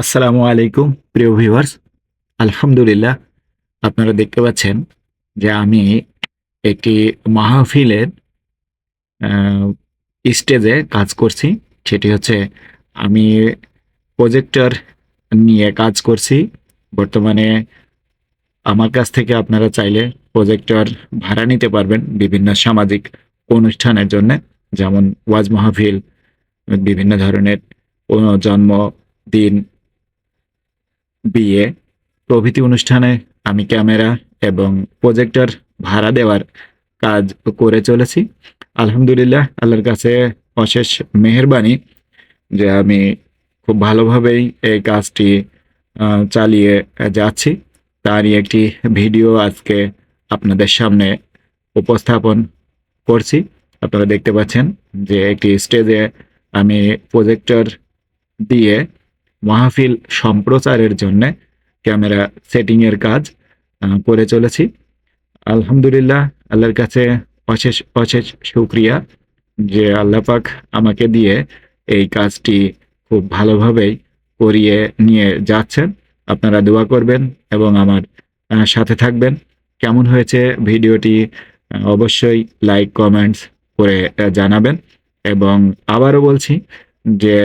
আসসালামু আলাইকুম প্রিয় ভিউয়ার্স। আলহামদুলিল্লাহ, আপনারা দেখতে পাচ্ছেন যে আমি একটি মাহফিলের স্টেজে কাজ করছি। সেটি হচ্ছে আমি প্রজেক্টর নিয়ে কাজ করছি। বর্তমানে আমার কাছ থেকে আপনারা চাইলে প্রজেক্টর ভাড়া নিতে পারবেন বিভিন্ন সামাজিক অনুষ্ঠানের জন্য, যেমন ওয়াজ মাহফিল, বিভিন্ন ধরনের জন্মদিন, বিয়ে প্রভৃতি অনুষ্ঠানে আমি ক্যামেরা এবং প্রজেক্টর ভাড়া দেওয়ার কাজ করে চলেছি। আলহামদুলিল্লাহ, আল্লাহর কাছে অশেষ মেহেরবানি যে আমি খুব ভালোভাবেই এই কাজটি চালিয়ে যাচ্ছি। তারই একটি ভিডিও আজকে আপনাদের সামনে উপস্থাপন করছি। আপনারা দেখতে পাচ্ছেন যে একটি স্টেজে আমি প্রজেক্টর দিয়ে মাহফিল সম্প্রচারের জন্য ক্যামেরা সেটিংয়ের কাজ করে চলেছি। আলহামদুলিল্লাহ, আল্লাহর কাছে অশেষ অশেষ শুকরিয়া যে আল্লাহ পাক আমাকে দিয়ে এই কাজটি খুব ভালোভাবেই করিয়ে নিয়ে যাচ্ছেন। আপনারা দোয়া করবেন এবং আমার সাথে থাকবেন। কেমন হয়েছে ভিডিওটি অবশ্যই লাইক কমেন্টস করে জানাবেন। এবং আবারও বলছি যে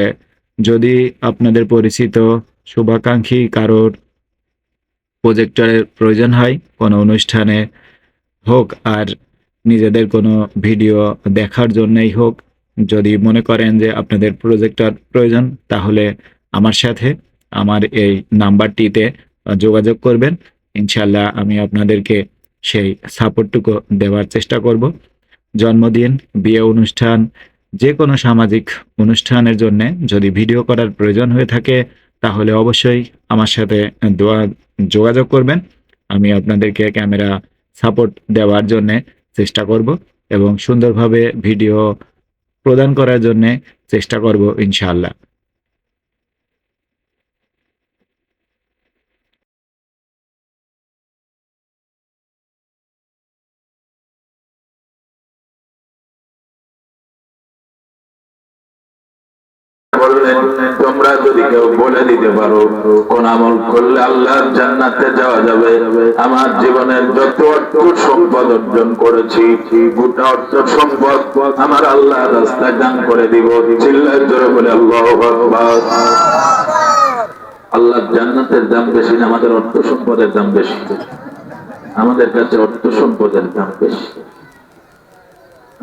যদি আপনাদের পরিচিত শুভাকাঙ্ক্ষী কারোর প্রজেক্টরের প্রয়োজন হয় কোনো অনুষ্ঠানে হোক আর নিজেদের কোনো ভিডিও দেখার জন্যই হোক, যদি মনে করেন যে আপনাদের প্রজেক্টর প্রয়োজন, তাহলে আমার সাথে আমার এই নাম্বারটিতে যোগাযোগ করবেন। ইনশাল্লাহ আমি আপনাদেরকে সেই সাপোর্টটুকু দেওয়ার চেষ্টা করব। জন্মদিন, বিয়ে অনুষ্ঠান, যে কোনো সামাজিক অনুষ্ঠানের জন্য যদি ভিডিও করার প্রয়োজন হয়ে থাকে, তাহলে অবশ্যই আমার সাথে যোগাযোগ করবেন। আমি আপনাদেরকে ক্যামেরা সাপোর্ট দেওয়ার জন্য চেষ্টা করব এবং সুন্দরভাবে ভিডিও প্রদান করার জন্য চেষ্টা করব ইনশাআল্লাহ। বললেন, তোমরা যদি কেউ বলে দিতে পারো কোন আমল করলে আল্লাহর জান্নাতে যাওয়া যাবে। আমার জীবনের যত অর্থ সম্পদ অর্জন করেছি, গোটা অর্থ সম্পদ আমার আল্লাহর রাস্তায় দান করে দিব। চিল্লায় জোরে বলে আল্লাহু আকবার। আল্লাহর জান্নাতের দাম বেশি না আমাদের অর্থ সম্পদের দাম বেশি? আমাদের কাছে অর্থ সম্পদের দাম বেশি।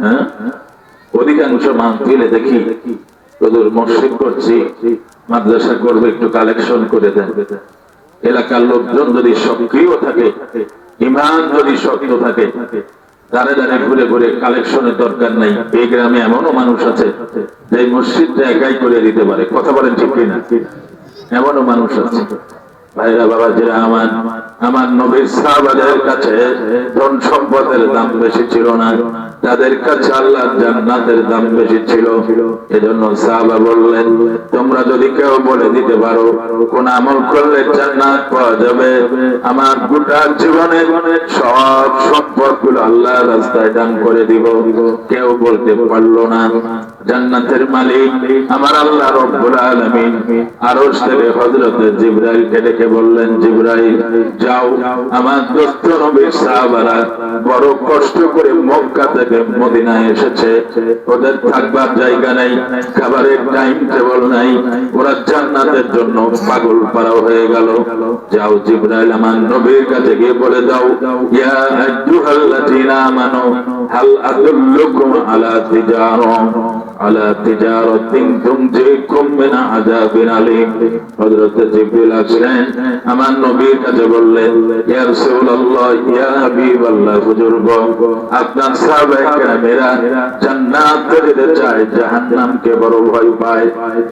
হ্যাঁ, অধিকাংশ মাহফিলে দেখি মসজিদ করছি, মাদ্রাসা করবে, একটু কালেকশন করে দেন। এলাকার লোকজন যদি সক্রিয় থাকে, ইমান যদি শক্ত থাকে, দাঁড়ে দাঁড়ে ঘুরে ঘুরে কালেকশনের দরকার নাই। এই গ্রামে এমনও মানুষ আছে যে মসজিদটা একাই করে দিতে পারে। কথা বলেন ঠিক কিনা? এমনও মানুষ আছে। ভাইরা বাবা, যারা আমার নবীর সাহাবাদের কাছে ধন সম্পদের দাম বেশি ছিল না, তাদের কাছে আল্লাহর জান্নাতের দাম বেশি ছিল। এজন্য সাহাবা বললেন, তোমরা যদি কেউ বলে দিতে পারো কোন আমল করলে জান্নাত পাওয়া যাবে, আমার গোটা জীবনের সব সম্পদ গুলো আল্লাহর রাস্তায় দান করে দিব। কেউ বলতে পারলো না। জান্নাতের মালিক আমার আল্লাহ রব্বুল আলামিন আরশ থেকে হযরত জিবরাইলকে ডেকে বললেন, জিবরাইল যাও, আমার দোস্ত নবীর সাহাবারা বড় কষ্ট করে মক্কা থেকে মদিনায় এসেছে, ওদের থাকবার জায়গা নাই, খাবারের টাইম টেবল নাই, ওরা জান্নাতের জন্য পাগল পারা হয়ে গেল। যাও জিবরাইল, আমার নবীর কাছে গিয়ে বলে দাও, ইয়া আইয়ুহাল্লাযীনা আমানু হাল আদুল্লুকুম আলা তিজারাতিন তুনজিকুম মিন আযাবিন আলীম। হযরত জিবরাইল আসলেন, আমার নবীর কাছে বললেন, ইয়া রাসূলুল্লাহ, ইয়া হাবিবাল্লাহ, বুজুর্গ, আপনার সাহাবায়ে কেরামেরা জান্নাত যেতে চায়, জাহান্নামকে বড় ভয় পায়।